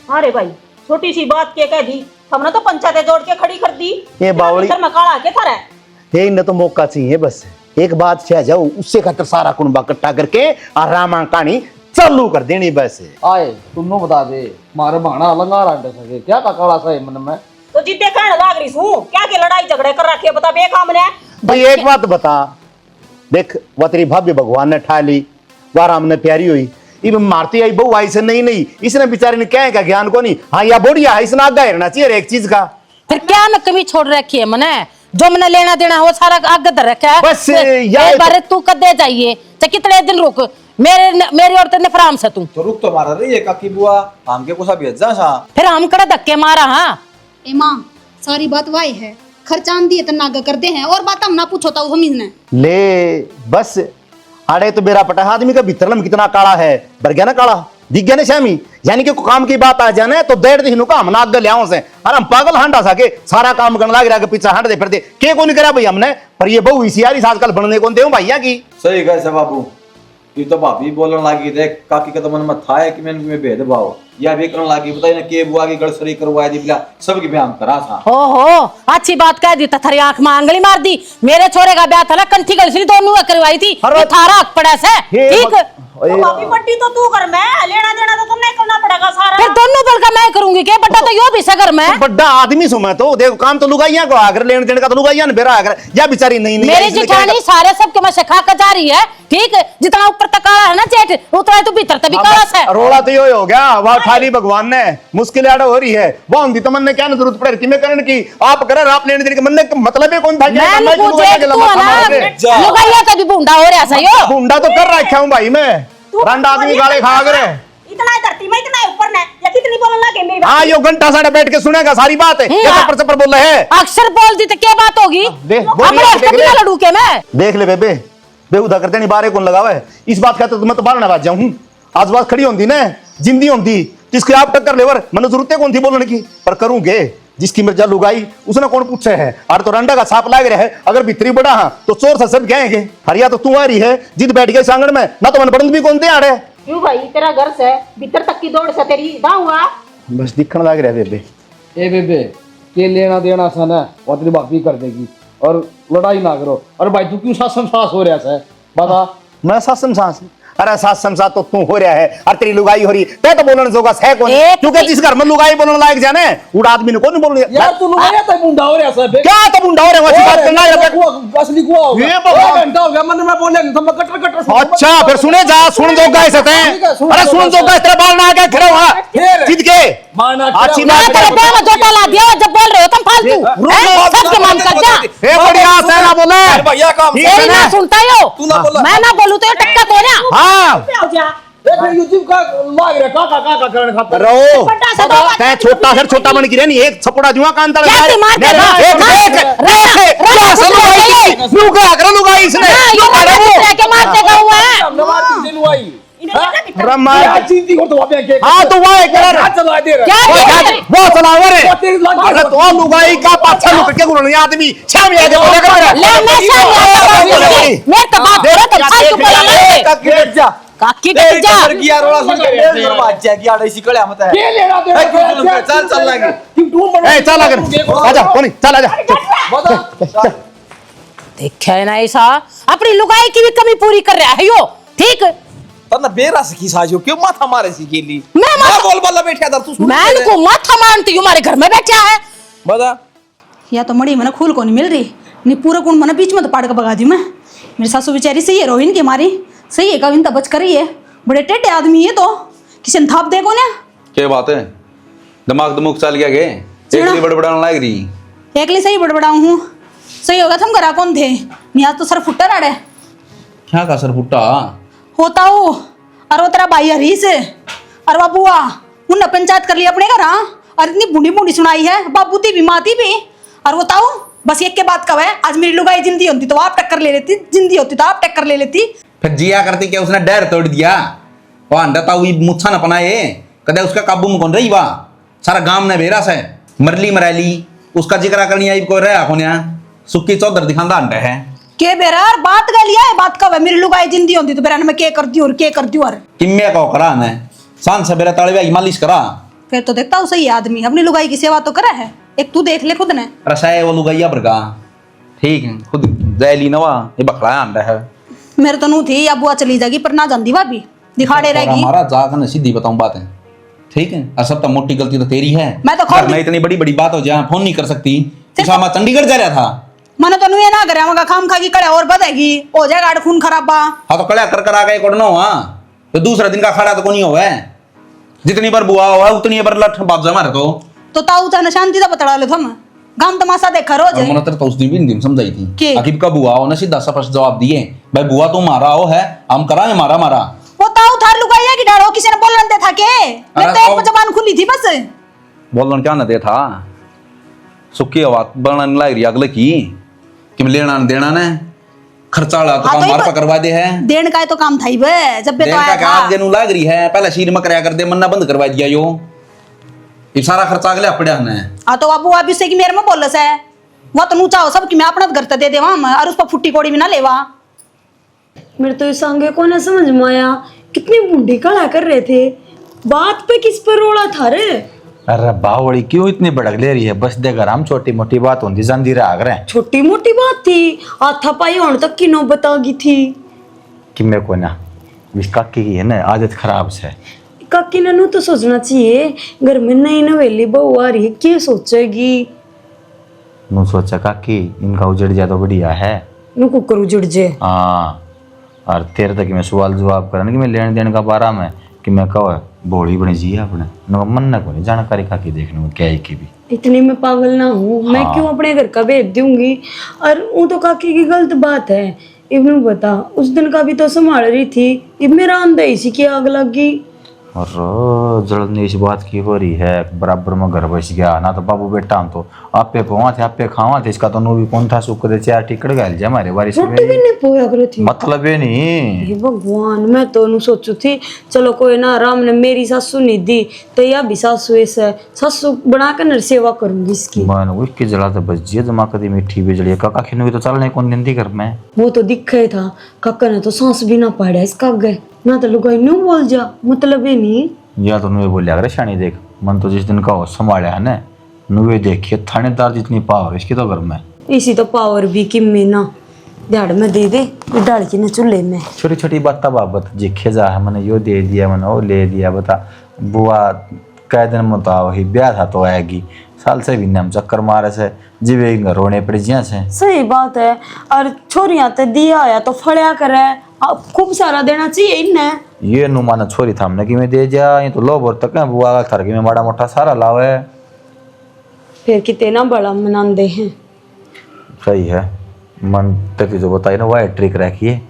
अरे भाई छोटी सी बात के कह दी, हमने तो पंचायतें जोड़ के खड़ी कर दी। ये बावली में काला के था ये इन्हें तो मौका चाहिए बस एक बात छह जाओ उससे खातर सारा कुनबा इकट्ठा करके और रामायण कहानी चालू कर देनी बस। आए तुमने बता दे मारे भाना अलंगा रांटे सके क्या का काला सा है मन में तो जितने कहने लाग रही हूँ क्या के लड़ाई झगड़े कर रखे बता बेकाम ने। भाई एक बात बता देख वह तेरी भाभी भगवान ने ठा ली वह राम ने प्यारी हुई इब मारती आई बहु आई से नहीं इसने बेचारे ने क्या है क्या ज्ञान को नहीं। हाँ या बोढ़िया है इसने आगे रहना चाहिए एक चीज का। फिर क्या न कमी छोड़ रखी है मने जो मैंने लेना देना वो सारा आगे धर रखा है। बस एक बार तू कदे जाइए तो कितने दिन रुक मेरी और तेरे फराम से तू तो रुक तो मारा रही है काकी बुआ हमके को सब भेज जा फिर हम कड़ा धक्के मारा। हाँ ए माँ सारी बात वाई है खर्चान दिए तो नागा करते हैं और बात हम ना पूछो तो हम इसने ले बस अरे तो मेरा पटा आदमी का भीतर में कितना काला है भर गया ना काला दिख गया ना श्यामी यानी कि काम की बात आ जाने तो देर दिन का हम नाग ले से अरे हम पागल हंडा सके सारा काम करने लग रहा के पीछे हंड दे फिरते के को नहीं करा भाई हमने पर ये बहु इसी यारी आजकल बनने को दे भैया की सही कहे से बाबू ये तो भाभी बोलने लगी देख काकी का तो मन में था है कि मैं भेदभाव या भी करने लगी बताइए ना के बुआ की गड़सरी करवाई दी बिला सबकी ब्याह करा था हो अच्छी बात कह दी थारी आंख में आंगली मार दी। मेरे छोरे का ब्याह था ना कंठी गलसरी दोनों करवाई थी थारा हक पड़ा से ठीक भाभी पट्टी तो तू कर मैं लेना देना तो तुमने करना पड़ेगा सारा। फिर दोनों बल का मैं करूंगी क्या बड्डा तो यो भी सगर मैं बड्डा आदमी सु मैं तो देखो काम तो लुगाइया को आकर लेने देने का तो लुगाइया ने बेरा आकर या बेचारी नहीं मेरी जिठानी सारे सबके मैं सिखा कर जा रही है ठीक जितना ऊपर तक काला है ना जेठ उतना तो भीतर तक भी काला है। रोला तो यो हो गया वह खाली भगवान ने मुश्किल आड़ा हो रही है वह होंगी तो मन ने क्या जरूरत पड़े कि मैं करने की आप करे आप लेने देने के मन ने मतलब है कौन भाई लुगाइया का भी बूंदा हो रहा सही हो बूंदा तो कर रखा हूं भाई मैं रंड आदमी गाले खा करे इतना धरती में इतना ऊपर ने या कितनी बोलने लगे मेरी हाँ यो घंटा साढ़े बैठ के सुनेगा सारी बात है क्या पर से पर बोल रहे हैं अक्सर बोल दी तो क्या बात होगी लड़ू के मैं देख ले बेबे बेहुदा करते नहीं बारे कौन लगावा है इस बात का तो मैं तो बाहर ना बात जाऊं आज बात खड़ी होती ना जिंदी होती जिसके आप टक्कर लेवर मैंने जरूरत कौन थी बोलने की पर करूंगे जिसकी मिर्जा लुगाई उसने कौन पूछे है और तो रंडा का छाप लाग रहा है अगर भीतरी बड़ा हाँ तो चोर से सब कहेंगे हरिया तो तू आ रही है जिद बैठ गए सांगड़ में ना तो मन बड़ंद भी कौन दे आ रहे क्यों भाई तेरा घर से भीतर तक की दौड़ से तेरी दाऊ हुआ बस दिखने लग रहा है बेबे ए बेबे के लेना देना सा ना वो तेरी बाकी कर देगी और लड़ाई ना करो। और भाई तू क्यों सासम सास हो रहा है बता मैं सासम सास अरे सास समसा तो तू हो रहा है और तेरी लुगाई हो रही ते तो बोलने जोगा है कौन क्योंकि जिस घर में लुगाई बोलने लायक जाने उड़ा आदमी ने कौन बोलने यार तू लुगाया तो मुंडा हो रहा है क्या तो मुंडा हो रहा है बात करना है असली गुआ हो ये बाबा घंटा हो गया मन में बोले तो मैं कटर कटर अच्छा फिर सुने जा सुन दो गाइस हैं अरे सुन दो गाइस तेरा बाल ना आके खड़े हुआ जिद के माना अच्छी मैं बात तेरे पे में जोटा ला दिया जब बोल रहे हो तुम फालतू सबके मान कर जा ए बढ़िया से ना बोले भैया काम यही ना सुनता हो तू ना बोला मैं ना बोलूं तो ये टक्का तो ना हां यूट्यूब का लाग रहा का करने खातर रो ते छोटा सर छोटा बन की रहनी एक छपड़ा जुआ कान तड़ क्या ती मार के लुगा कर लुगा इसने के मारते का हुआ है नमाज की दिलवाई ब्रह्मा चिंती को तो अबे के हां तो वो कर चला दे क्या वो चलावर है तेरी लग अरे तो लुगाई का पाछा लुक के गुरनी आदमी छाम आ के बोले कर ले मैं मैं तो बात करे तो फालतू बोला ले गिर जा काकी के जा कर गया रोला सुन के मेरे बात जा गया ऐसी कड़े मत है के लेना दे चल चल लगे ए चल आगे आजा कोनी चल आजा बता देखा है ना ऐसा अपनी लुगाई की भी कमी पूरी कर रहा है यो ठीक तना बेरा से की साजो क्यों माथा मारे सी गेली मैं बोल बोला बैठा था तू सुन मैं इनको माथा मारती हूं हमारे घर में बैठा है बता या तो मड़ी मैंने खूल को नहीं मिल रही नहीं पूरा कौन मैंने बीच में तो पाड़ के भगा दी मैं मेरी सासू बेचारी सही है रोहिन की हमारी सही है कविन तो बच कर ही है बड़े टेटे आदमी है तो किसी ने थाप देखो ना क्या बात है दिमाग दमुक चल गया के एकली बड़बड़ाने लग रही एकली सही बड़बड़ाऊं हूँ सही होगा तुम करा कौन थे नहीं आज तो सर फुट्टा राड़े क्या का सर फुट्टा होता हो और वो तेरा भाई हरी से और वह बुआ उनने पंचायत कर लिया अपने घर हाँ और इतनी बूढ़ी बूढ़ी सुनाई है बाबू थी भी माती भी और वो ताऊ बस एक के बात कब है आज मेरी लुगाई जिंदी होती तो आप टक्कर ले लेती जिंदी होती तो आप टक्कर ले लेती फिर जिया करती क्या उसने डर तोड़ दिया वो अंडा ताऊ मुच्छा न अपनाए कदे उसका काबू में कौन रही वाह सारा गांव ने बेरा से मरली मराली उसका जिक्र करनी आई को रहा कोन्या सुक्की चौधर दिखांदा अंडा है के बेरा बात गलिया है बात कब है मेरी लुगाई जिंदी होती तो बेरा मैं के करती और के करती और किम्मे का करा ने सांझ से बेरा ताले मालिश करा फिर तो देखता हूँ सही आदमी अपनी लुगाई की सेवा तो करा है। एक तू देख ले खुद ने। रसाए वो लुगाइया पर का ठीक है खुद जैली नवा ये बकला आंडा है मेरे तो नू थी या बुआ चली जाएगी पर ना जानती भाभी दिखाड़े और रहेगी। हमारा जाकर न सीधी बताऊं बात है ठीक है और सब तो मोटी गलती तो तेरी है। मैं तो खुद- घर में इतनी बड़ी बड़ी बात हो जाए फोन नहीं कर सकती पिछा मैं चंडीगढ़ जा रहा था मैंने तो नुए ना करे मगा खाम खा की कड़े और बदेगी हो जाएगा आड़ खून खराबा। हाँ तो कड़ा कर आ गए कोडनो हाँ तो दूसरा दिन का खड़ा तो कोनी होवे जितनी बार बुआ हुआ उतनी बार लठ बाप जा मारे तो ताऊ चाहे शांति से बतड़ा ले तुम गाम तमाशा देखा रोज। और तो उस दिन समझाई थी के? आखिर का बुआ हो ना सीधा सा प्रश्न जवाब दिए भाई बुआ तो मारा हो है हम कराए मारा मारा वो ताऊ थार लुगाइया की डारो किसी ने बोलने दे था के मेरे तो अब- एक जबान खुली थी बस। बोलन क्या न दे था सुखी आवाज बनने लग रही अगले की कि मैं लेना न देना ने खर्चा ला तो हाँ, काम तो ये मार ब- पर करवा दे है देन का तो काम था ही बे जब बे देन तो का आया क्या था। देनु लाग रही है पहले शीर में कराया कर दे मन्ना बंद करवा दिया यो ये सारा खर्चा अगले अपड़े ने हाँ तो बाबू आप इससे की मेरे में बोलस है वो तो नू चाहो सब कि मैं अपना घर तो दे देवा और उस पर फुट्टी कोड़ी भी ना लेवा। मेरे तो इस आगे को ना समझ में आया कितनी बूढ़ी कड़ा कर रहे थे बात पे किस पर रोड़ा था रे। अरे बावड़ी क्यों इतनी भड़क ले रही है बस दे घर हम छोटी मोटी बात होती जानती रहा रहे छोटी मोटी बात थी हाथापाई होने तक की नौबत आ गई थी कि मेरे को ना इस काकी की है ना आदत खराब से काकी ननू तो सोचना चाहिए घर में नई नवेली बहू आ रही है क्या सोचेगी नु सोचा काकी इनका उजड़ जाए तो बढ़िया है नु कुकर उजड़ जे। हाँ और तेरे तक मैं सवाल जवाब करने कि मैं लेने देने का बारा में कि मैं कहो बोली बनी जी अपने नु मन ना को जानकारी काकी देखने में क्या है की भी इतनी मैं पागल ना हूँ मैं हाँ। क्यों अपने घर का भेज दूंगी और वो तो काकी की गलत बात है। इब्नू बता उस दिन का भी तो संभाल रही थी इब मेरा अंदर इसी की आग लग गई और जल्दी इस बात की हो रही है बराबर में घर बस गया ना तो बाबू बेटा हम तो आपे पवा थे आपे खावा थे इसका तो नो भी कौन था सुख दे चार टिकट गल जा हमारे बारिश रोटी भी नहीं पोया करो थी। मतलब ये नहीं हे भगवान मैं तो नु सोचू थी चलो कोई ना राम ने मेरी सासू नहीं दी तो या भी सासू ऐसा सासू बना कर नर सेवा करूंगी इसकी। मन उसकी जला तो बच जी जमा कदी मीठी बिजली काका खिन भी तो चलने कौन दिन घर में वो तो दिखा ही था काका ने तो सांस भी ना पाड़ा इसका गए ना तो लुगाई न्यू बोल जा मतलब ये नहीं या तो नुए बोलिया करे शानी देख मन तो जिस दिन का हो संभाला है ना नुए देखिए थानेदार जितनी पावर इसकी तो घर में इसी तो पावर भी किम्मी ना झाड़ में दे दे डाल के न चूल्हे में छोटी छोटी बात बाबत जिखे जा है मैंने यो दे दिया मैंने वो ले दिया बता बुआ कै दिन में तो वही ब्याह था तो आएगी साल से भी हम चक्कर मारे से जीवे रोने पड़ जिया से सही बात है और छोरियां ते दिया आया तो फड़िया करे अब खूब सारा देना चाहिए इन्हें ये नुमाना छोरी था हमने कि मैं दे जा ये तो लो बोर तक है बुआ का थर की में बड़ा मोटा सारा लावे फिर कितना बड़ा मनाते हैं। सही है मन तक जो बताई ना वह ट्रिक रखी है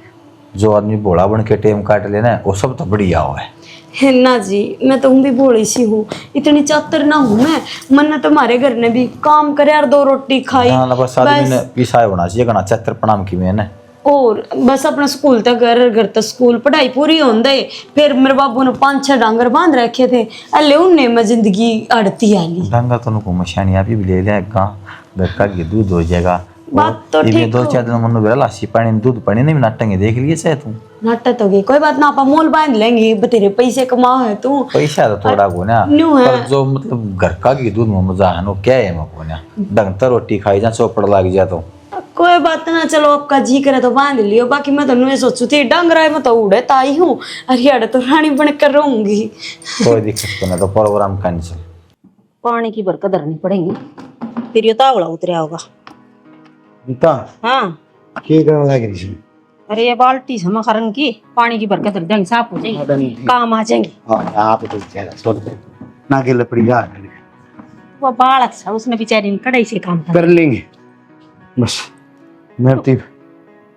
जो आदमी बोला बन के टेम काट लेना वो सब तो बढ़िया हुआ है ना जी मैं तो भी भोली सी हूँ इतनी चातर ना हूँ मैं मन तुम्हारे घर ने भी काम करे और दो रोटी खाई ना बस आदमी ने बस, पिसाय होना चाहिए गना चतर प्रणाम की में ना और बस अपना स्कूल तक घर तक स्कूल पढ़ाई पूरी हों दे फिर मेरे बाबू ने 5-6 डांगर बांध रखे थे अल्ले उनने मैं जिंदगी अड़ती आली डंगा तो नुको मशानी आप भी ले ले गांव घर का घी दूध हो जाएगा बात तो ये ठीक दो हो। चार दिन मनु बेरा लासी पानी दूध पानी नहीं नाटेंगे देख लिए चाहे तू नाटक हो गई कोई बात ना आप मोल बांध लेंगे बतेरे पैसे कमा है तू पैसा तो थोड़ा को ना न्यू है। पर जो मतलब घर का घी दूध में मजा है ना क्या है मको ना ढंग तो रोटी खाई जा चौपड़ लग जा तो कोई बात ना चलो आपका जी करे तो बांध लियो बाकी मैं तो ये सोचू थी डंगराय में तो उड़े ताई हूँ हरियाणा तो रानी बन कर रहूंगी। कोई दिक्कत तो नहीं तो प्रोग्राम कैंसिल पानी की बरकत धरनी पड़ेगी फिर ये तावड़ा उतरिया होगा। बेटा हाँ क्या करने लग रही है? अरे ये बाल्टी से मखरन की पानी की बरकत धर देंगे साफ हो जाएंगे काम आ जाएंगे। हाँ आप तो ज्यादा छोड़ दे ना के लपड़ी जा वो बालक था उसने बेचारी ने कड़ाई से काम कर लेंगे बस मैं तो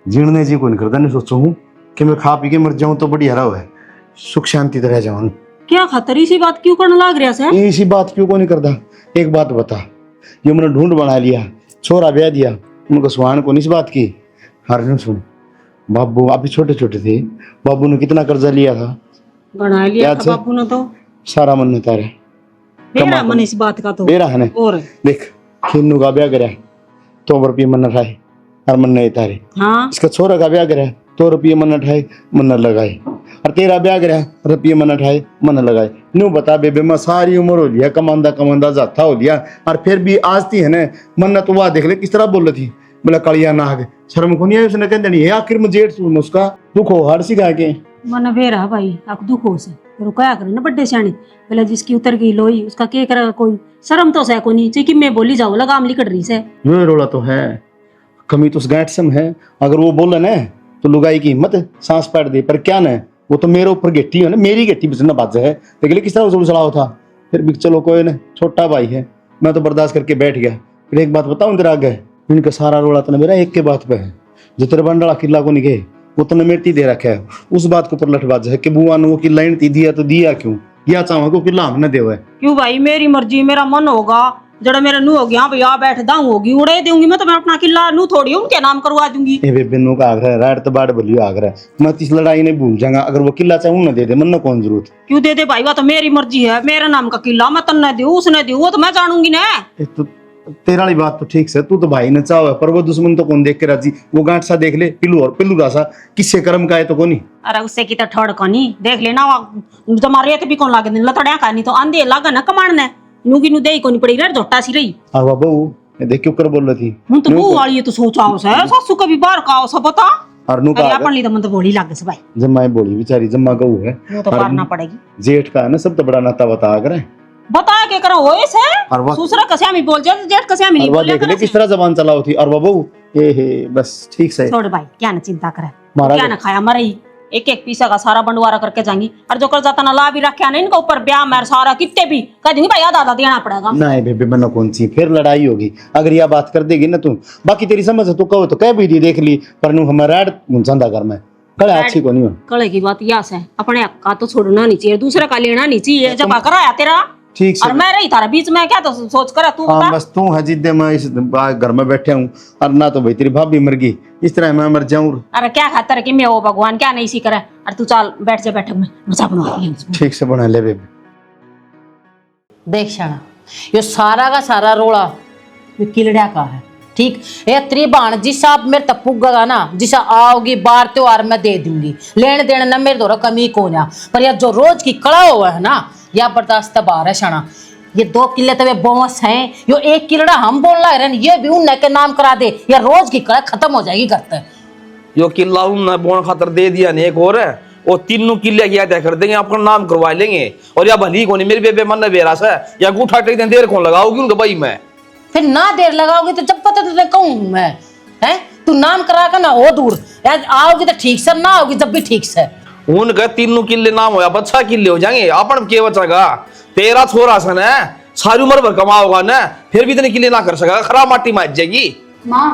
जीणने जी को नहीं करता नहीं सोचू हूँ कि मैं खा पी के मर जाऊं तो बढ़िया रहा है सुख शांति तरह जाऊं क्या खतरी सी बात क्यों करने लग रहा है। इसी बात क्यों को नहीं करता एक बात बता ये मैंने ढूंढ बना लिया छोरा ब्याह दिया उनको सुहान को नहीं इस बात की हर नहीं सुन बाबू आप भी छोटे छोटे थे बाबू ने कितना कर्जा लिया था बना लिया याद था से? बापू ने तो सारा मन ने तारे मेरा मन इस बात का तो मेरा है ना और देख खिन्नू का ब्याह करा तो रुपये मन रहा है और मन नहीं तारे हाँ इसका छोरा का ब्याह करा तो रुपये मन उठाए मन लगाए, और तेरा ब्याह रहा रुपये मन उठाए मन लगाए। न्यू बता बेबे, मैं सारी उम्र हो लिया कमांदा कमांदा जाता हो लिया, और फिर भी आज थी है ना मन तो वह देख ले किस तरह बोल रही थी, बोला कालिया नाग शर्म को नहीं है उसने कहते नहीं है। आखिर में जेठ सुन उसका दुख हो हर सिखा के मन भेरा भाई आप दुख हो से फिर क्या करे ना बड्डे सियाने पहले जिसकी उतर गई लोई उसका के करेगा कोई, शर्म तो से को नहीं चाहिए कि मैं बोली जाऊँ लगाम लिकड़ रही से। ये रोला तो है, कमी तो उस गांठ सम है। अगर वो बोला ना तो लुगाई की हिम्मत सांस पाट दे, पर क्या ना वो तो मेरे ऊपर गेटी है ना, मेरी गेटी बिचना बाज है। देख ले किस तरह उछल चढ़ाव था, फिर भी चलो कोई ना छोटा भाई है, मैं तो बर्दाश्त करके बैठ गया। फिर एक बात बताऊं तेरा आगे, इनका सारा रोला तो मेरा एक के बात पे है, जो तेरे बंडला किला को निके वो तो मेरती दे रखा है, उस बात को ऊपर लठबाज है कि बुआ ने वो किला इन दिया तो दिया क्यों, या चाहो को किला हमने देवा है क्यों भाई, मेरी मर्जी मेरा मन होगा, जड़ा मेरा नू हो गया भैया बैठ दाऊ होगी उड़े दूंगी मैं, तो मैं अपना किला नू थोड़ी उनके नाम करवा दूंगी। ए बेबे नो का आग्रह रात तो बाड़ बलियो आग्रह, मैं इस लड़ाई नहीं भूल जाऊंगा। अगर वो किला चाहे उन्हें दे दे, मन कौन जरूरत क्यों दे दे भाई, वो तो मेरी मर्जी है, मेरे नाम का किला मैं तन्ने दूं उसने दूं वो तो मैं जानूंगी ना। तो तेरा वाली बात तो ठीक है, तू तो भाई ने चाहो, पर वो दुश्मन तो कौन देख के राजी, वो गांठ सा देख ले पिल्लू और पिल्लू रासा किससे कर्म का है तो कोनी। अरे उससे की तो ठड़ कनी देख लेना, जब मारे भी कौन लागे दिन लतड़िया खानी तो आंधे लागा ना कमाने नू की नू दे कोनी पड़ी रे झोटा सी रही। हाँ बाबू देख क्यों कर बोल रही थी, हूं तो बहू वाली है तो सोचा हो से सासू कभी बाहर का हो सब पता और नू का अपन ली तो मन तो बोली लागे से भाई, जम्मा बोली बेचारी जम्मा गऊ है, वो तो पारना पड़ेगी। जेठ का है ना सब तो बड़ा नाता बता करे बताया के करो होए से दूसरा कसे में बोल जाए जेठ कसे में नहीं बोल देख ले किस तरह जबान चलाओ थी। और बाबू हे बस ठीक से छोड़ भाई, क्या ना चिंता करे, महाराज क्या ना खाया मरई, एक एक पीसा का सारा बंटवारा करके जाएंगी, और जो कर जाता ना ला भी रखा नहीं इनका ऊपर ब्याह मेर सारा कितने भी कह देंगे भाई आधा आधा देना पड़ेगा। नहीं बेबे मना कौन सी फिर लड़ाई होगी, अगर यह बात कर देगी ना तू, बाकी तेरी समझ है तू कहो तो कह भी दी देख ली, पर नू हमारा चंदा कर मैं कड़े अच्छी को नहीं हो। कड़े की बात यह है अपने हक का तो छोड़ना नहीं चाहिए, दूसरे का लेना नहीं चाहिए। जब कराया तेरा ठीक से और मैं रही तारा बीच में क्या तो सोच कर तू हाँ बता। बस तू है जिद्दे मैं इस घर में बैठे हूँ, और ना तो भाई तेरी भाभी मर गई इस तरह मैं मर जाऊं। अरे क्या खातर कि मैं वो भगवान क्या नहीं सी करे, और तू चल बैठ जा बैठक में मजा बना ठीक से बना ले बेबे। देख शाना ये सारा का सारा रोड़ा ये किलड़ा का है, ठीक ये तेरी बाण जिस आप मेरे तक पुगेगा ना, जिसा आओगी बार त्योहार मैं दे दूंगी, लेने देने ना मेरे द्वारा कमी को ना, पर यार जो रोज की कड़ा हुआ है ना या बर्दाश्त बार है शाना। ये 2 किले तो बोस हैं, यो 1 किलड़ा हम बोल रहे हैं, ये भी उन्हें के नाम करा दे या रोज की कड़ा खत्म हो जाएगी करते। यो किला उन बोन खातर दे दिया ने एक और है, वो 3 किले किया तय कर देंगे, अपना नाम करवा लेंगे। और या भली को नहीं मेरी बेबे मन बेरा से या गुठा टेक देर कौन लगाओगी उनका भाई मैं, फिर ना देर लगाओगे तो जब पता तुझे कहूँ मैं है तू नाम करा कर ना हो दूर, यार आओगी तो ठीक से, ना आओगी जब भी ठीक से। उनका 3 किले नाम होया 6 किले हो जाएंगे, अपन के बचेगा। तेरा छोरा सन है सारी उम्र भर कमाओगा ना, फिर भी इतने किले ना कर सकेगा, खराब माटी मार जाएगी। माँ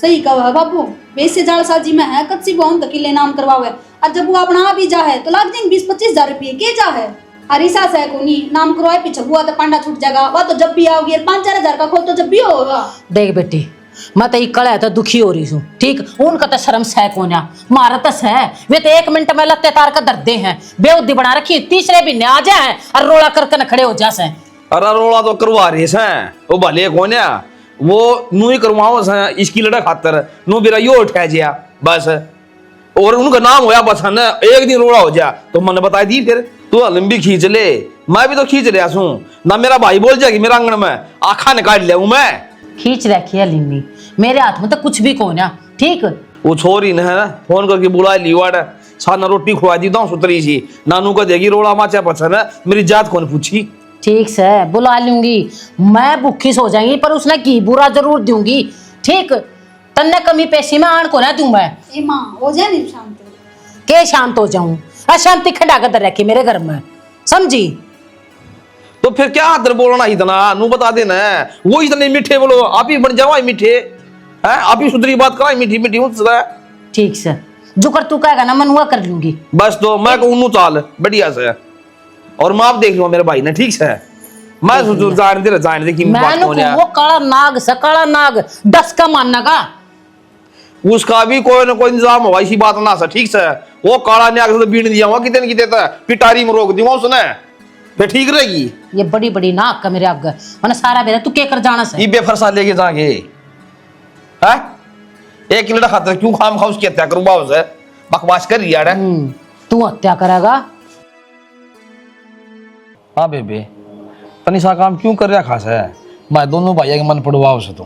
सही कहा है बाबू, वैसे जालसाजी में है कच्ची बहुन किले नाम करवावे, और जब वो अपना आ भी जा है तो लग जाएंगे 20-25 हजार रुपये के जा है। हरीसा से कोनी नाम करवाए पीछे बुआ तो पांडा छूट जाएगा, वह तो जब भी आओगी 5-4 हजार का खोल तो जब भी होगा। देख बेटी मैं तो कड़ा तो दुखी हो रही हूँ, ठीक उनका तो शर्म सह कोना मारा तो सह, वे तो 1 मिनट में लत्ते तार कर दर्दे हैं, बेउद्दी बना रखी, तीसरे भी आ जाए और रोला करके न खड़े हो जासे। अरे रोला तो करवा रही है वो भले कौन है, वो नू ही करवाओ इसकी लड़ा खातर नू मेरा यो उठा जिया बस, और उनका नाम होया बस है ना, एक दिन रोड़ा हो जा तो मैंने बता दी, फिर तू लंबी खींच ले, मैं भी तो खींच रहा हूँ ना, मेरा भाई बोल जाएगी मेरा आंगन में आखा निकाल ले मैं खींच रखी है लिम्मी, मेरे हाथ में तो कुछ भी कोना, ठीक वो छोरी ने है ना फोन करके बुला ली वाट साना रोटी खुआ दी दो सुतरी सी, नानू का देगी रोड़ा माचा पसंद है, मेरी जात कौन पूछी। ठीक से बुला लूंगी मैं, भूखी सो जाएंगी पर उसने की बुरा जरूर दूंगी, ठीक तन्ने कमी पैसे में आन को ना दूं मैं। ए माँ हो जाए नहीं शांत के शांत हो जाऊं, अशांति खड़ा कर रखी मेरे घर में, समझी। तो फिर क्या आदर बोलना इतना, नू बता देना वो इतने मीठे बोलो, आप ही बन जाओ मीठे हैं, आप ही सुधरी बात करा मीठी मीठी उससे। ठीक से जो कर तू कहेगा ना मैं हुआ कर लूंगी बस, तो मैं कहूँ चाल बढ़िया से, और मैं आप देख लूंगा मेरे भाई ने, ठीक से मैं जान दे कि बात कौन है। वो काला नाग से काला नाग 10 का मानना का, उसका भी कोई ना कोई इंतजाम होगा, इसी बात ना सा, ठीक से वो काला नाग से बीन दिया हुआ कितने की देता पिटारी में रोक दिया उसने, फिर ठीक रहेगी। ये बड़ी बड़ी नाक का मेरे आगे मैंने सारा बेरा तू के कर जाना से, ये बेफरसा लेके जाएंगे हैं, 1 किलो खातर क्यों खाम खा उसकी हत्या करूंगा उसे, बकवास कर रही यार। तू हत्या करेगा? हाँ बेबे, तनिषा काम क्यों कर रहा खास है? मैं दोनों भाइयों के मन पड़वा उसे तो।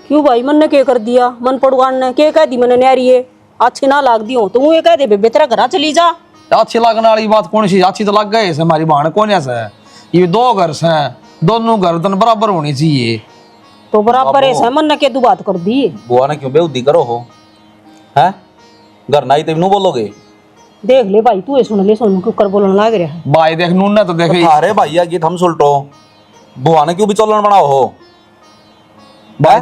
क्यों भाई मन ने के कर दिया? मन पड़वान ने के कह दी मैंने न्यारी है अच्छी ना लाग दी हो तो ये कह दे बेबे तेरा घर चली जा। अच्छी लगने वाली बात कौन सी? अच्छी तो लग गए से हमारी बहन कौन से? ये दो घर से, दोनों घर तो बराबर होनी चाहिए। तो बराबर है मन ने के दू बात कर दी। बुआ ने क्यों बेउद्दी करो हो? हैं? घर ना ही तेनू बोलोगे? देख ले भाई तू सुन ले सोनू क्यों कर बोलने लग रहा है। भाई देख नून ने तो देखे अरे भैया गीत हम सुलटो, बुआ ने क्यों भी चलन बनाओ हो? भाई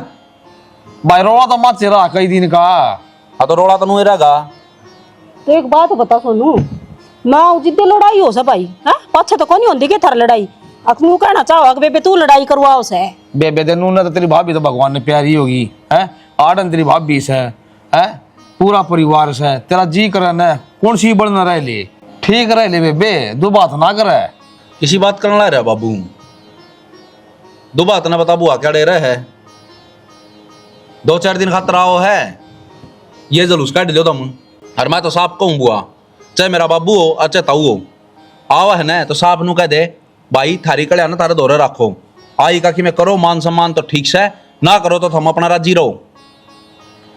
भाई रोड़ा तो मत रहा कई दिन का। हाँ तो रोड़ा तनु रहेगा। तो एक बात बता सोनू, मैं जिद्दे लड़ाई हो सा भाई है पाछे तो कौन होंदी के थर लड़ाई अखनू कहना चाहो बेबे तू लड़ाई करवा उसे। बेबे दे नून ने तो तेरी भाभी तो भगवान ने प्यारी होगी है, आड़न तेरी भाभी से है, पूरा परिवार से तेरा जी करे न कौन सी बढ़ना रह ले, ठीक रह ले बेबे, दो बात ना करे। किसी बात करने ला रहा बाबू? दो बात ना बता बुआ क्या डेरा है? 2-4 दिन खातर आओ है, ये जलूस काट लो तुम। और मैं तो साफ कहूँ बुआ, चाहे मेरा बाबू हो और चाहे ताऊ हो, आओ है ना तो साफ नू कह दे भाई थारी कड़िया ना तारे दौरे रखो, आई का कि मैं करो मान सम्मान तो ठीक से, ना करो तो तुम अपना राजी रहो।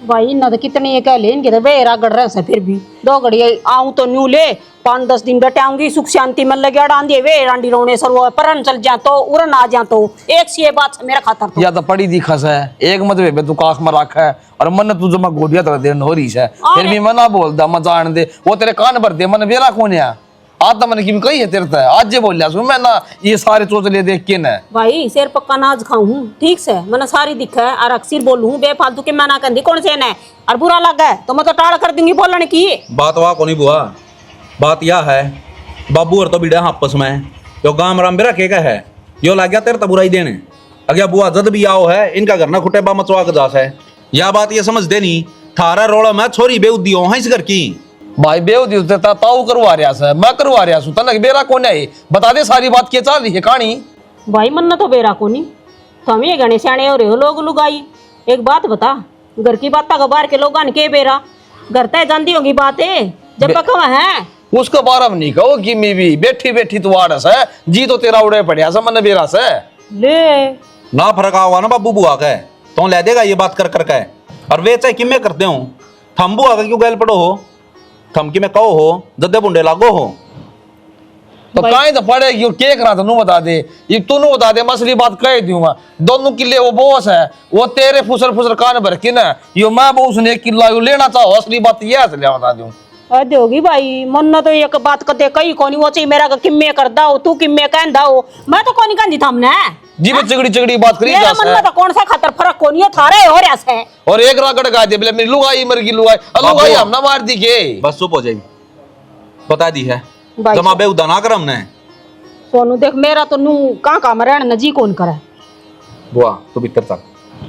भाई ना तो कितने ये कह लेंगे तो बेरा गड़ रहे से फिर भी 2 घड़ी आऊं तो न्यू ले 5-10 दिन बैठे आऊंगी सुख शांति में लगे डांदी वे रांडी रोने सर वो परन चल जा तो उड़न आ जा तो एक सी बात मेरा खातर तो। या तो पढ़ी दिखस है एक मत बेबे तू काख में रख है और मन तू जमा गोदिया तरह देन हो रही है फिर भी मना बोलदा मत जान दे वो तेरे कान भर दे मन बेरा कौन है आज तो मन की कही है तेरे तय आज जे बोलिया सु मैं ना ये सारे चोच ले देख के ना भाई शेर पक्का नाज खाऊं ठीक से मैंने सारी दिखा है और अक्सर बोलूं बेफालतू के मैं ना कहती कौन से ने और बुरा लगा है तो मैं तो टाल कर दूंगी बोलने की। बात वहाँ को नहीं बुआ, बात यह है बाबू और तो बिड़ा आपस में यो गांव राम बेरा के है यो लग गया तेरे तो बुराई देने अगया बुआ जद भी आओ है इनका घर ना खुटे बा मचवा के जास है। या बात ये समझ दे नहीं थारा रोड़ा मैं छोरी बेउद्दी हो हाँ इस घर की भाई बेउदी देता ताऊ करवा रहा है मैं करवा रहा हूं तनक बेरा कौन है बता दे सारी बात के चल रही है कहानी। भाई मन ना तो बेरा को नहीं तो हम ये गणे सियाने हो रहे हो लोग लुगाई एक बात बता घर की बात का बाहर के लोग के बेरा घर तय जानती होगी बातें जब पका है उसको बारह में नहीं कहो कि मैं भी बैठी बैठी तू आड़स है जी तो तेरा उड़े पड़िया सा मन बेरा से ले ना फर्क हुआ ना बाबू बुआ का तो ले देगा ये बात कर करके और वे चाहे किमें करते हो थम बुआ का क्यों गैल पड़ो हो थम की में कहो हो जदे बुंडे लागो हो तो काहे तो पड़ेगी के करा तू बता दे ये तू बता दे मसली बात कह दूंगा दोनों किले वो बोस है वो तेरे फुसर फुसर कान भर के ना यो मैं बोस ने किला यो लेना चाहो असली बात ये है ले बता दूं अदे होगी भाई मन ना तो एक बात कते कई कोनी वो चाहिए मेरा का किम्मे करदा हो तू किम्मे कहंदा हो मैं तो कोनी कहंदी थमने जी में चिगड़ी चिगड़ी बात करी मेरा मन में तो कौन सा खतर फर्क कोनी है थारे हो रहा से और एक रागड़ गा दे बोले मेरी लुगाई मर गई लुगाई हम ना मार दी के बस चुप हो जाएगी बता दी है भाई जमा बेउदा ना कर हमने सोनू देख मेरा तो नू कहां काम रहन न जी कौन करे बुआ तू भीतर चल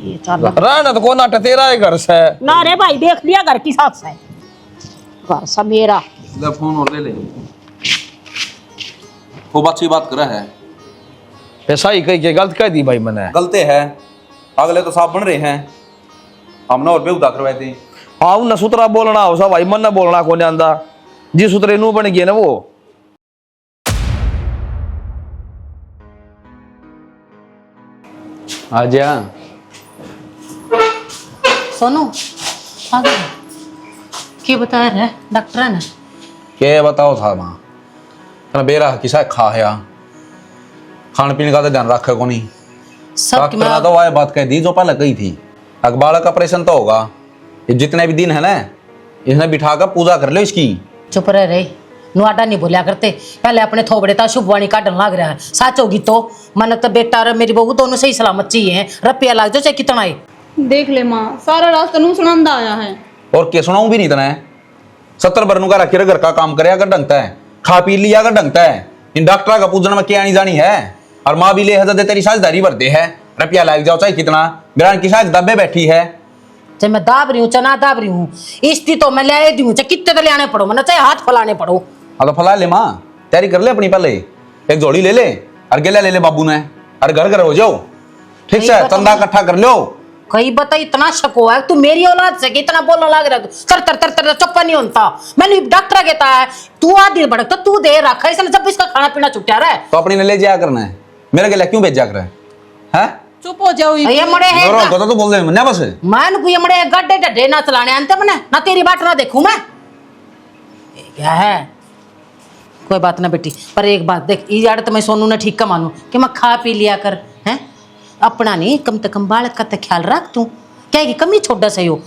ये चल रहना तो कोना तेरा है घर से ना रे भाई देख लिया घर की साथ से घर सब मेरा ले फोन और ले ले खूब अच्छी बात कर है ऐसा ही कही के गलत कह दी भाई मैंने गलते है अगले तो साफ बन रहे हैं हमने और बेउदा करवाए थे हाँ न सुतरा बोलना हो सब भाई मन न बोलना को नहीं आंदा जी सुतरे नू बन गए ना वो आजा सोनू आ गया क्या बता रहा है डॉक्टर ने क्या बताओ था माँ तेरा बेरा किसा खा है खान पीने का तो ध्यान रखे को नहीं सब डॉक्टर ने तो वह बात कह दी जो पहले कही थी अखबार का ऑपरेशन तो होगा ये जितने भी दिन है ना इसने बिठा कर पूजा कर लो इसकी। चुप रह रे नुआटा नहीं बोलिया करते पहले अपने थोबड़े ता शुभवाणी काटन लग रहा है सच होगी तो मन तो बेटा और मेरी बहू दोनों सही सलामत चाहिए रुपया लग जाओ चाहे कितना है देख ले माँ सारा रास्ता नू सुनांदा आया है और क्या सुनाऊं भी नहीं तना 70 बरनों का रखे घर का काम करे अगर ढंगता है खा पी लिया अगर ढंगता है इन डॉक्टर का पूछने में क्या नहीं जानी है और माँ भी ले हजर तेरी साझेदारी भरते है रुपया लग जाओ चाहे कितना ग्रांड की साझ दबे बैठी है चाहे मैं दाब रही हूँ चाहे ना दाब रही हूँ इसकी तो मैं ले दी हूँ चाहे कितने तो ले आने पड़ो मैंने चाहे हाथ फैलाने पड़ो। हाँ तो फैला ले माँ तैयारी कर ले अपनी पहले एक जोड़ी ले और गेला ले बाबू ने और घर घर हो जाओ ठीक से चंदा इकट्ठा कर लो कई बता इतना शक हुआ है तू मेरी औलाद से कि इतना बोलने लग रहा है तर तर तर तर चुप्पा नहीं होता। मैंने डॉक्टर कहता है तू आधी भड़कता तू दे रखा है इसलिए जब इसका खाना पीना छुट्टा रहा है तो अपनी ने ले जाया करना है, मेरे के लिए क्यों भेजा कर है? चुप हो जाओ ये मड़े है तो बोल दे ना बस। मैं को ये मड़े गड्ढे डड्डे ना चलाने अंत में ना तेरी बाट ना देखूं मैं। क्या है कोई बात ना बेटी, पर एक बात देख ये यार तो मैं सोनू ने ठीक का मानू कि मैं खा पी लिया कर हैं अपना नहीं कम से कम बालक का तो ख्याल रख तू क्या है कि कमी छोड़ा सही हो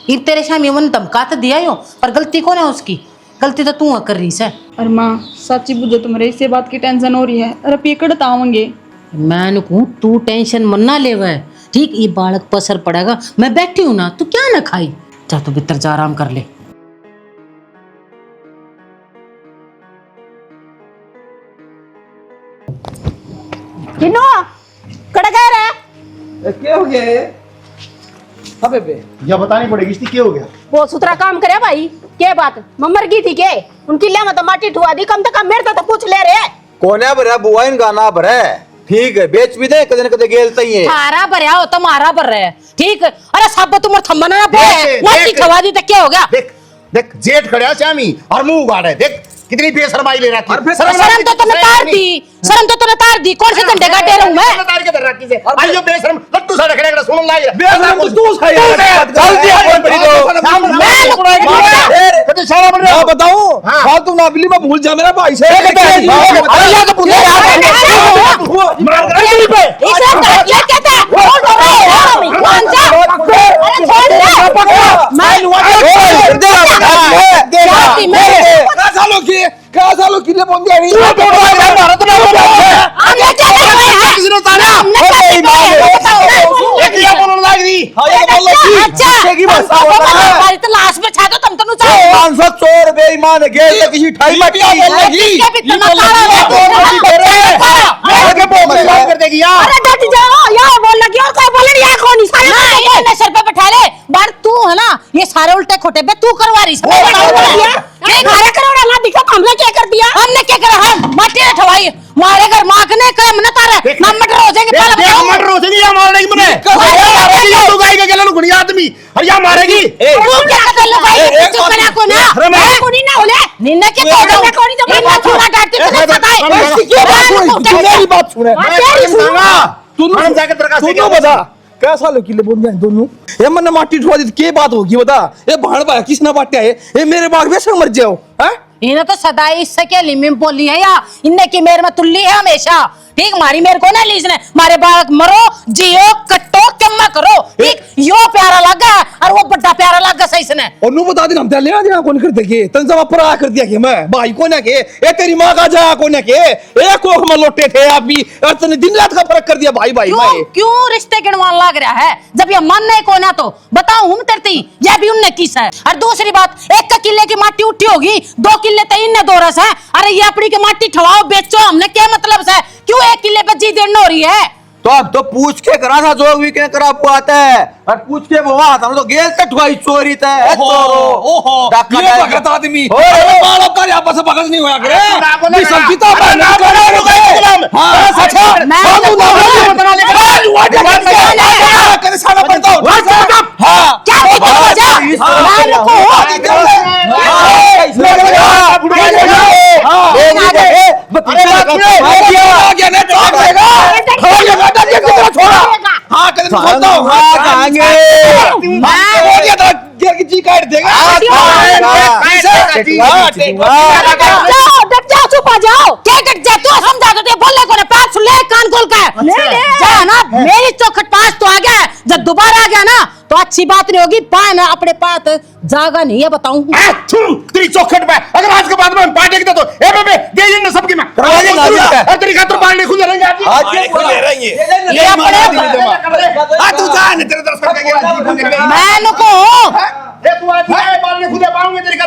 ये तेरे शाम मन धमका तो दिया हो पर गलती कौन है उसकी, गलती तो तू कर रही है। और माँ सच्ची बुझो तुम्हारे इसी बात की टेंशन हो रही है और अब ये कड़ताओगे। मैं कहूँ तू टेंशन मन ना ले वह ठीक ये बालक पर असर पड़ेगा, मैं बैठी हूँ ना तू क्या ना खाई जा तू भीतर जा आराम कर ले। किनो कड़ा कह रहा है क्या हो गया? अबे बे या बतानी पड़ेगी इसकी क्या हो गया। वो सुथरा काम करे भाई क्या बात मर गई थी के उनकी लिया मतलब माटी ठुआ दी कम से कम मेरे तो पूछ ले रहे कौन है भरा बुआ इन गाना भरा ठीक है बेच भी दे कदे न कदे गेलता ही है थारा भरया हो तो मारा भर रहे ठीक। अरे सब तुम थम्बना ना पे माटी खवा दी तो क्या हो गया। देख देख जेठ खड़ा श्यामी और मुंह उगाड़ है, देख कितनी बेशरमाई ले रखी है। शर्म तो तूने तार दी, शर्म तो तूने तार दी, कौन से झंडे का डेरा हूं मैं तार के धर रखी से भाई जो बेशरम लट्टू सा खड़े खड़े सुन लाई बेशरम तू सही है जल्दी आ बड़ी तो तो सारा बन मैं बताऊं फालतू ना बिल्ली में भूल जा मेरा भाई से अल्लाह का पुत्र मार कर दिल पे इसे क्या कहता है कौन सा अरे छोड़ दे क्या सालों की ले बोल दिया नहीं भारत में हमने क्या किया किसी ने उतारा एक या बोलने लग रही हां ये बोल लो अच्छा की भाषा होता है हमारी तो लाश में छा दो तुम तो नुचा 500 चोर बेईमान गेल तो किसी ठाई मत के भी आगे बोल बात कर देगी यार। अरे डट जाओ यार बोल लगी और कोई बोले नहीं कौन ही सारे ये सर पे बैठा ले बार तू है ना ये सारे उल्टे खोटे बे तू करवा रही ये खाया करोड़ा ना दिखा हमने क्या कर दिया हमने क्या करा हम माटी ने ठवाई मारे घर मां ने कहे मन तारे ना मटर हो जाएंगे पहले देख बताओ मटर हो जाएगी या मारेगी मुझे ये तो गाय के गेलन गुणी आदमी और या मारेगी तू क्या कर लो भाई चुप करा को ना कोनी ना होले निन्ने के तो कोनी तो मैं थोड़ा डांटती तुझे पता है मेरी बात सुने तेरी सुनो हम जाकर प्रकाश तू तो बता क्या सालों की ले बोल दिया दोनों ये मन माटी ठुआ दी क्या बात होगी बता ये भाड़ भाया किसने बांटा है ये मेरे बाग में मर जाओ हैं इन्हें तो सदा इससे क्या लिमिम बोली है या इनने की मेरे में तुल्ली है हमेशा ठीक मारी मेरे को ना ली इसने मारे बालक मरो जियो कट्टो कम्मा करो ठीक यो प्यारा लगा और वो बड़ा प्यारा लगा सही इसने और नु बता दिन हम ते लेना देना कौन करते के तन सब परा कर दिया के मैं भाई को ना के ए तेरी मां का जा को ना के एक को हम लोटे थे आप भी तने दिन रात का फर्क कर दिया भाई भाई मैं क्यों रिश्ते गिनवान लग रहा है जब ये मन नहीं को ना तो बताओ हम तरती ये भी उनने किस है। और दूसरी बात एक का किले की माटी उठी होगी 2 किले तो इनने दो रस है अरे ये अपनी की माटी ठवाओ बेचो हमने क्या मतलब है क्यों 1 किले पे जी देन हो रही है तो अब तो पूछ के करा था जो भी के करा आता है और पूछ के वो आता तो गेल कटवाई चोरी था ओहो ये भगत आदमी बालों का आपस में भगत नहीं होया करे ये सब पिता बना करे हां सच है मैं तू ना बता ले करे साला पड़ता हां क्या हो जा मैं रुको जी काट देगा डट जाओ चुप आ जाओ क्या कट जा तू समझा दो बोलने को ना पास ले कान खोल कर जा ना मेरी चौखट पास तो आ गया जब दोबारा आ गया ना तो अच्छी बात नहीं होगी पा ना अपने पास जागा नहीं है बताऊं तेरी चौखट पे अगर आज के बाद में पार्टी के तो ए बे दे इन सबकी मैं करवा देंगे और तेरी खातिर बांधने खुद रहेंगे आज ये खुद रहेंगे ये अपने आ तू जा न तेरे दर्शन के मैं नको ये तू आज आए बांधने खुद पाऊंगे तेरी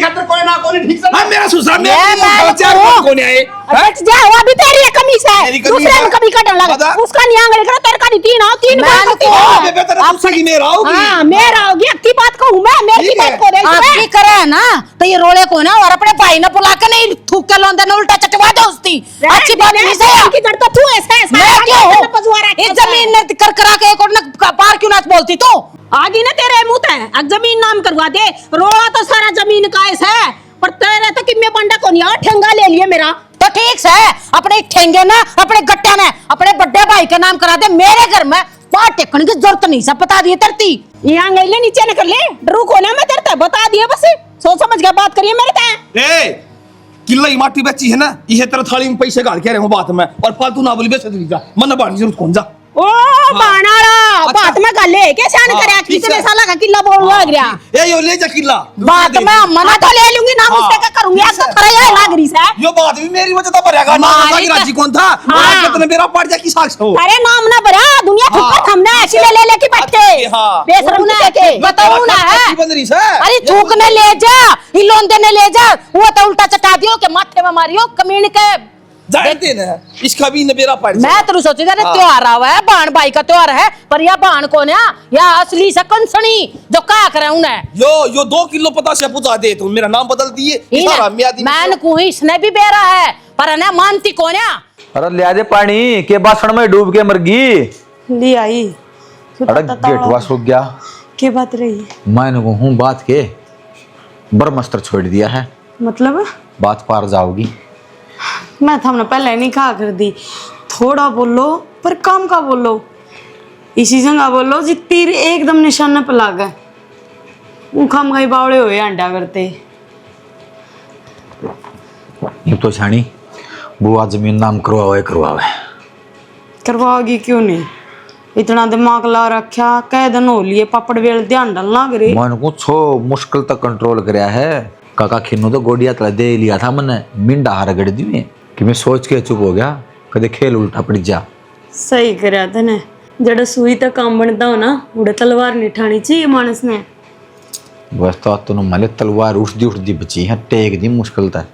खातिर कोई ना कोई ठीक से हां मेरा ससुर मैं चार को नहीं आए हट जा वो अभी तेरी कमी से दूसरे में कभी कटन लगा उसका नहीं आंगले करो तेरे का नहीं 3 आओ 3 बेटा आपसे की मेरा होगी हां मेरा होगी आपकी बात कहूं मैं मेरी बात को रे आपकी करे है ना तो ये रोले को ना और अपने भाई ने बुला के नहीं थूक के लौंदे ने उल्टा चटवा दो उसकी अच्छी बात नहीं से की करता तू ऐसा मैं क्यों हूं इस जमीन ने कर करा के एक और न पार क्यों ना बोलती तू? आगे ना तेरे मुंह है अब जमीन नाम करवा दे, रोड़ा तो सारा जमीन का है, पर तेरे तो किम्मे बंडा को नहीं ठेंगा ले लिए मेरा। तो ठीक है, अपने ठेंगे ना अपने गट्टे में अपने बड़े भाई के नाम करा दे, मेरे घर में पार टेकने की जरूरत नहीं, सब बता दिए तरती। यहाँ गई ले नीचे न कर ले, डरू को ना मैं तेरे तक बता दिया, बस सोच समझ के बात करिए मेरे तक। ए किला ही माटी बेची है ना, ये तेरा थाली में पैसे गाल के रहे हो बात में, और फालतू ना बोली बेच दे जा, मन बाड़ी जरूरत कौन जा। ओ बाणाड़ा अच्छा। बात में कर ले कैसे आन हाँ, करे, ठीक कितने है। साल का किला बोल लग रहा। ए यो ले जा किला बात में मना तो ले लूंगी ना, मुझसे क्या करूंगी, अब तो खरा ही लाग रही है। यो बात भी मेरी वजह से भरेगा ना, मारी की राजी कौन था, हाँ। कितने मेरा पड़ जा की साक्ष हो। अरे नाम ना भरा, दुनिया हाँ। थुका हमने ऐसे ले ले के बैठे हाँ। बेशरम के बताऊं ना है, की बन रही है। अरे थूकने ले जा, हिलोन देने ले जा, वो तो उल्टा चटा दियो के माथे में मारियो कमीन के। जानते ना इसका भी न मेरा पड़ जा। मैं तो सोची था हाँ। त्योहार आवा है, बाण भाई का त्योहार है, पर यह बाण कौन है? यह असली से कंसनी जो का करे उन्हें। यो 2 किलो पता से पूछा दे, तुम मेरा नाम बदल दिए सारा म्यादी मैन को इसने भी बेरा है, पर ना मानती कौन है? अरे ले दे पानी के बासण में डूब के मर गई। ले आई अरे गेटवा सूख गया। के बात रही? मैंने को हूँ बात के ब्रह्मस्त्र छोड़ दिया है, मतलब बात पार जाओगी। मैं था हमने पहले नहीं कहा कर दी, थोड़ा बोलो पर काम का बोलो, इसी जगह बोलो जी तीर एकदम निशाना पे लागे, खाम खाई बावड़े हुए अंडा करते। ये तो छानी बुआ जमीन नाम करवावे करवाओगी क्यों नहीं? इतना दिमाग ला रखा, कह दिन हो लिए पापड़ बेल ध्यान डालना करे। मैंने को छो मुश्किल तक कंट्रोल कराया है। काका खिन्नो तो गोडिया तला दे लिया था मैंने, मिंडा हार गड़ दी में कि मैं सोच के चुप हो गया, कदे खेल उल्टा पड़ जा। सही करया तने, जड़ा सुई तक काम बनता हो ना, उड़े तलवार नहीं ठानी चाहिए मानस ने। बस तो तुम माले तलवार उठदी बची है, टेक दी मुश्किल था।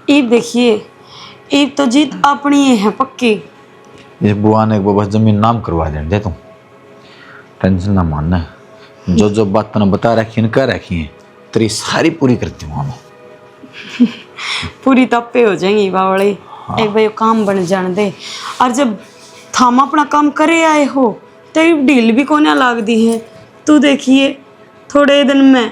ईब देखिए, ईब तो जीत अपनी है पक्की। इस बुआ ने बस जमीन नाम करवा दे तू, टेंशन ना मानना, जो जो बात तने बता रखी है कह रखी है तेरी सारी पूरी करती हूँ मैं। पूरी तप्पे हो जाएंगी बावड़े। एक भाई काम बन जाने दे, और जब थाम अपना काम करे आए हो तो ढील भी कोने लाग दी है। तू देखिए थोड़े दिन में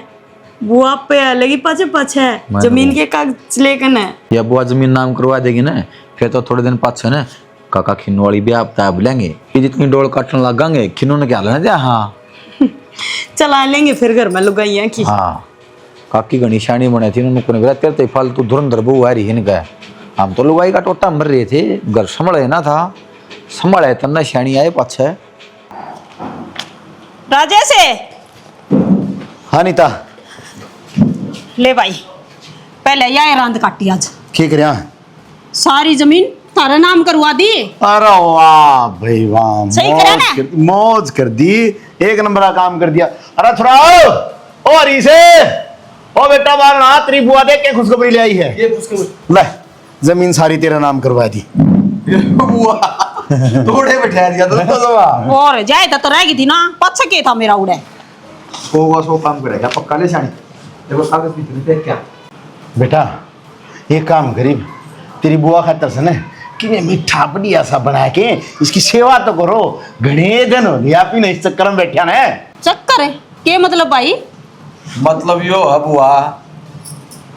बुआ पे आ लगी पाछे पाछे जमीन के कागज लेकर है। या बुआ जमीन नाम करवा देगी ना, फिर तो थोड़े दिन पाछे ना काका खिन्नो वाली ब्याह बता बुलेंगे, ये जितनी डोल काटने लगांगे खिन्नो ने क्या लेना दिया। हाँ चला लेंगे फिर घर में लुगाइया की। हाँ काकी गणी शानी बने थी, उन्होंने कोने तेरे तो फालतू धुरंधर बहू आ रही है इनका। हम तो लुगाई का टोटा मर रहे थे, घर संभले ना था, संभले तन्ना शानी आए पाछे। राजेश हाँ नीता ले भाई, पहले यह रांद काटी आज, की करया सारी जमीन तारा नाम करवा दी। अरे वाह भाई वाह, सही करा ना? मौज कर दी, एक नंबर का काम कर दिया। अरे थोड़ा ओ हरी से ओ बेटा बार ना तेरी बुआ देख के खुशखबरी ले आई है, ये उसके ले जमीन सारी तेरा नाम करवा दी। बुआ थोड़े बैठा दिया तो और जाए तो रह गई थी ना, पछ के था मेरा उड़े। सो काम करेगा पक्का ले शानी। देखो कागज भी देख क्या बेटा एक काम करीब तेरी बुआ खातर से ना कि मीठा बढ़िया सा बना के इसकी सेवा तो करो, घने दिन हो गया आप इस चक्कर में बैठा ना। चक्कर है के मतलब भाई? मतलब यो है बुआ,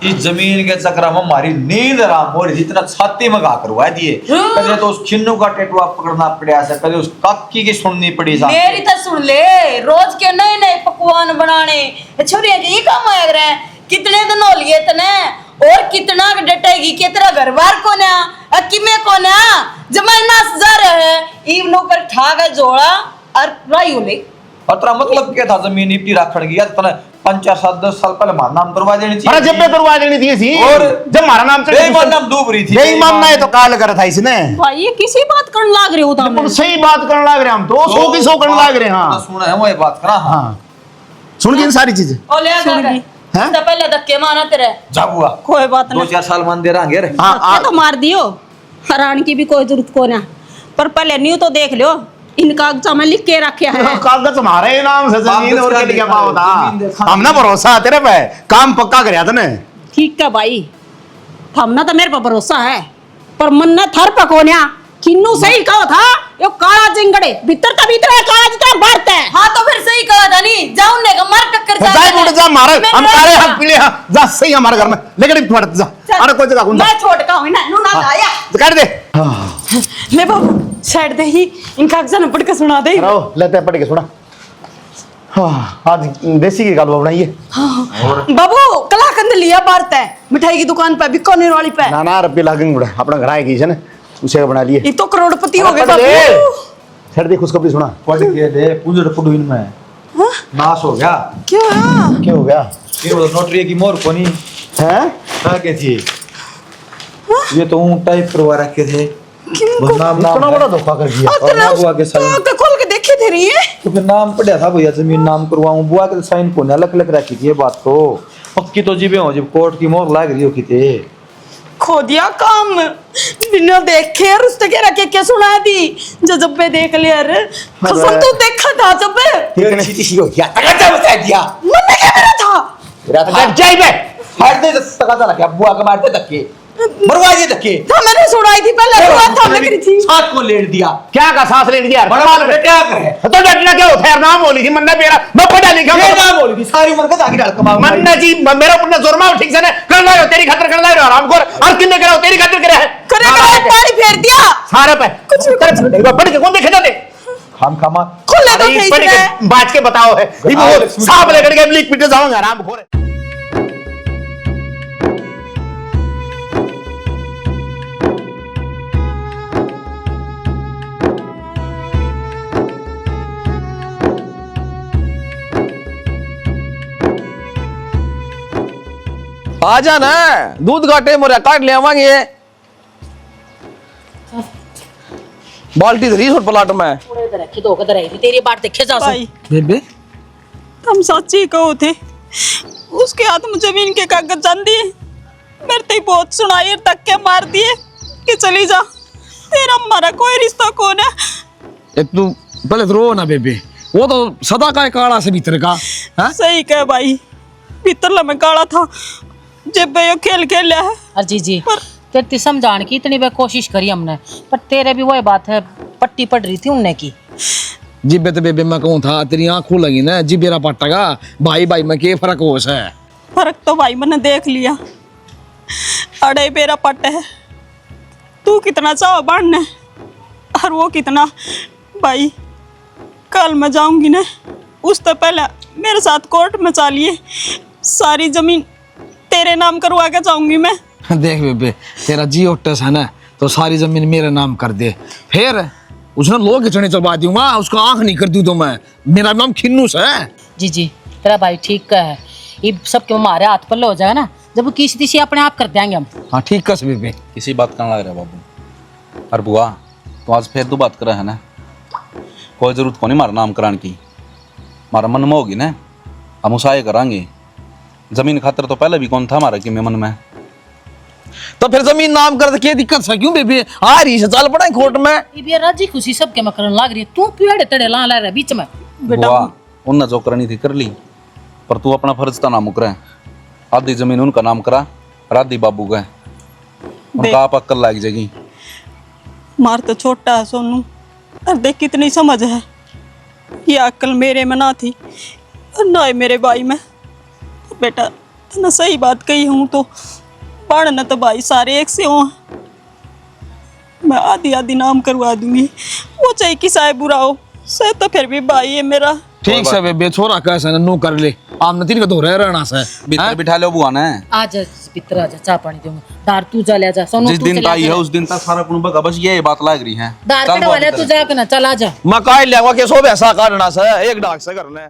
इस जमीन के चक्कर में हमारी नींद आराम हो रही थी, इतना छाती में गा करवा दिए। कदे तो उस खिन्नू का टेटुआ पकड़ना पड़ा से, कदे उस काकी की सुननी पड़ी सा। मेरी तो सुन ले, रोज के नए नए पकवान बनाने छोरिया के ये काम आया करे। कितने दिन हो लिए तने, और कितना डटेगी कि तेरा घर बार कोने किमे कोने जमाना जा रहे ईव नौकर ठा गए जोड़ा और राई होले। और तेरा मतलब क्या था जमीन इपटी रखण की? तने 5-4-7-10 साल पहले हमारा नाम करवा देनी थी। अरे जब पे करवा देनी थी ऐसी, और जब हमारा नाम बेईमान नाम डूब रही थी। बेईमान ना है तो काल करा था इसने। भाई ये किसी बात करने लाग रहे हो था बिल्कुल सही बात करने लाग रहे हम तो, 100 की 100 करने लाग रहे हैं। हाँ सुना है वो ये बात करा। हाँ सुन गई इन सारी चीजें। ओ ले आ हैं? तो पहले धक्के मारा तेरे। जा बुआ कोई बात नहीं, 2-4 साल मान दे रहा गे। हाँ तो मार दियो, हरान की भी कोई जरूरत को ना, पर पहले न्यू तो देख लो इन कागजा में लिख के रखा है। कागज हमारे नाम से जमीन और क्या लिखा पाओ था, हमने भरोसा तेरे पे, काम पक्का कराया तने। ठीक है भाई, हमने तो मेरे पर भरोसा है, पर मन न थर पकोन्या किन्नू सही कहो था, यो काला चिंगड़ पड़े भीतर तभी इतना काला जितना बढ़ता है। हाँ तो फिर सही कहा था नहीं जाऊं ने का मार टक्कर जा उठ जा मारे हम काले हम पीले हां जा सही हमारे घर में लेकिन तुम्हारे जा अरे कोई जगह मैं छोड़ का हूं ना नू ना आया काट दे ले बाबू साइड दे ही इनका अक्सर पढ़ के सुना दे रहो लेते हैं पढ़ के सुना आज देसी की गलबा बनाइए बाबू कला कंद लिया बारता है मिठाई की दुकान पे बीकानेर वाली पे ना रुपये लागेंगे बड़ा अपना घर आएगी है ना उसे बना लिए ये तो करोड़पति हो गए पढ़ ले। बाबू छड़ दे खुशखबरी सुना पढ़ के दे पूजड़ पुडुइन में नाश हो गया क्या क्या हो गया ये वो नोटरी की मोर कोनी हैं क्या के थी ये तो ऊं टाइप करवा रखे थे किनको नाम इतना बड़ा धोखा कर दिया और ना बुआ के साइन तो खोल के देखे थे रही है तो फिर नाम पढ़ा था भैया जमीन नाम करवाऊं बुआ के साइन को ना लक रखी थी ये बात तो पक्की तो जीबे हो जब कोर्ट की मोहर लाग रही हो की थे खो दिया काम बिना देखे और उसने कह रहा क्या सुना दी जब पे देख लिया अरे कसम तो देखा था जब तेरे सीधी सी हो गया तका बता दिया मन में क्या मेरा था तेरा था जाई बे हट दे तका चला क्या बुआ के मारते धक्के मरवा दिए धक्के था मैंने सुनाई थी पहले सुना था मैं करी थी साथ को लेट दिया क्या का सांस ले लिया बड़ा क्या करे तो डटना क्या होता है नाम बोली थी मन्ना मेरा मैं पढ़ा लिखा ये ना बोली थी सारी उम्र का दागी डाल कमा मन्ना जी मेरा पुण्य जोरमा ठीक से ने कर रहा हो तेरी खातिर कर रहा हो आरामखोर और किन्ने करा तेरी खातिर करे है करेगा पानी फेर दिया सारे पे कुछ पढ़ के कौन देखे जाते हम खामा खुले तो अरे सही पढ़ से के बात के बताओ है ये वो सांप लेकर के लिख पीटे जाऊंगा आरामखोर आ जाना दूध का टेम हो रहा काट ले आवांगे बाल्टी धरी और प्लाट में थोड़े इधर रखी दो कदर आई तेरी बात देखे जा भाई बेबे हम सच्ची कहो थे उसके हाथ में जमीन के कागज जान दिए मेरे ते बहुत सुनाई तक के मार दिए कि चली जा तेरा हमारा कोई रिश्ता कौन है एक तू पहले तो रो ना बेबे वो तो सदा का है काला से भीतर का हाँ? सही कह भाई भीतर में काला था जब ये खेल खेल लिया है अजी जी तेरी समझाने की इतनी बार कोशिश करी हमने पर तेरे भी वही बात है पट्टी पड़ रही थी उनने की जिबे तो बेबे मैं कहूँ था तेरी आँखों लगी ना जिबेरा पट्टा भाई भाई में के फर्क हो है फर्क तो भाई मैंने देख लिया अड़े बेरा पट है तू कितना चाहो बांधने और वो कितना भाई कल मैं जाऊंगी ना उस तो पहले मेरे साथ कोर्ट में चालिए सारी जमीन तेरे नाम करवा के जाऊंगी मैं देख बेबे तेरा जी ओटस है ना तो सारी जमीन मेरे नाम कर दे फिर उसने लोग चढ़ने चलवा दूंगा उसका आंख नहीं कर दूं तो मैं मेरा नाम खिन्नूस है जी जी तेरा भाई ठीक का है ये सब क्यों हमारे हाथ पल्ले हो जाएगा ना जब वो किसी तीसी अपने आप कर देंगे हम हाँ ठीक कस बेबे किसी बात करना लग रहा बाबू और बुआ तो आज फिर तू बात कर रहा है ना कोई जरूरत को नहीं मारा नाम कराने की मारा मन में होगी ना हम उसाए करांगे जमीन खातर तो पहले भी कौन था हमारा कि मैं मन में तो फिर जमीन नाम कर के दिक्कत है क्यों बेबी आ रही से चल पड़ा कोर्ट में ये भी राजी खुशी सबके में करने लग रही है तू पेड़ तड़े ला ला रहा है बीच में बुआ उनने जो करनी थी कर ली पर तू अपना फर्ज का नाम मुकरे आधी जमीन उनका नाम करा राधी बाबू का उनका आप अक्ल लाग जाएगी मार तो छोटा है सोनू और देख कितनी समझ है ये अक्ल मेरे में ना थी और ना ही मेरे भाई में बेटा तूने सही बात कही हूँ तो बाढ़ न तो भाई सारे एक से हो मैं आधी आधी नाम करवा दूंगी वो चाहे कि साहे बुरा हो सह तो फिर भी भाई है मेरा ठीक से बेबे छोरा कैसे नू कर ले आम नतीन का धोरे रहना से भीतर बिठा लो बुआ ने आज पितर आजा चाय पानी दूंगा दार तू जा ले जा सोनू जिस तू दिन चला आई है जा। उस दिन तक सारा कुनबा का बस ये बात लाग रही है दार चल कटवा बुआ ले भीतर। तू जा के ना चला जा मैं काट लिया के सो भैंसा काटना से एक डाक से करना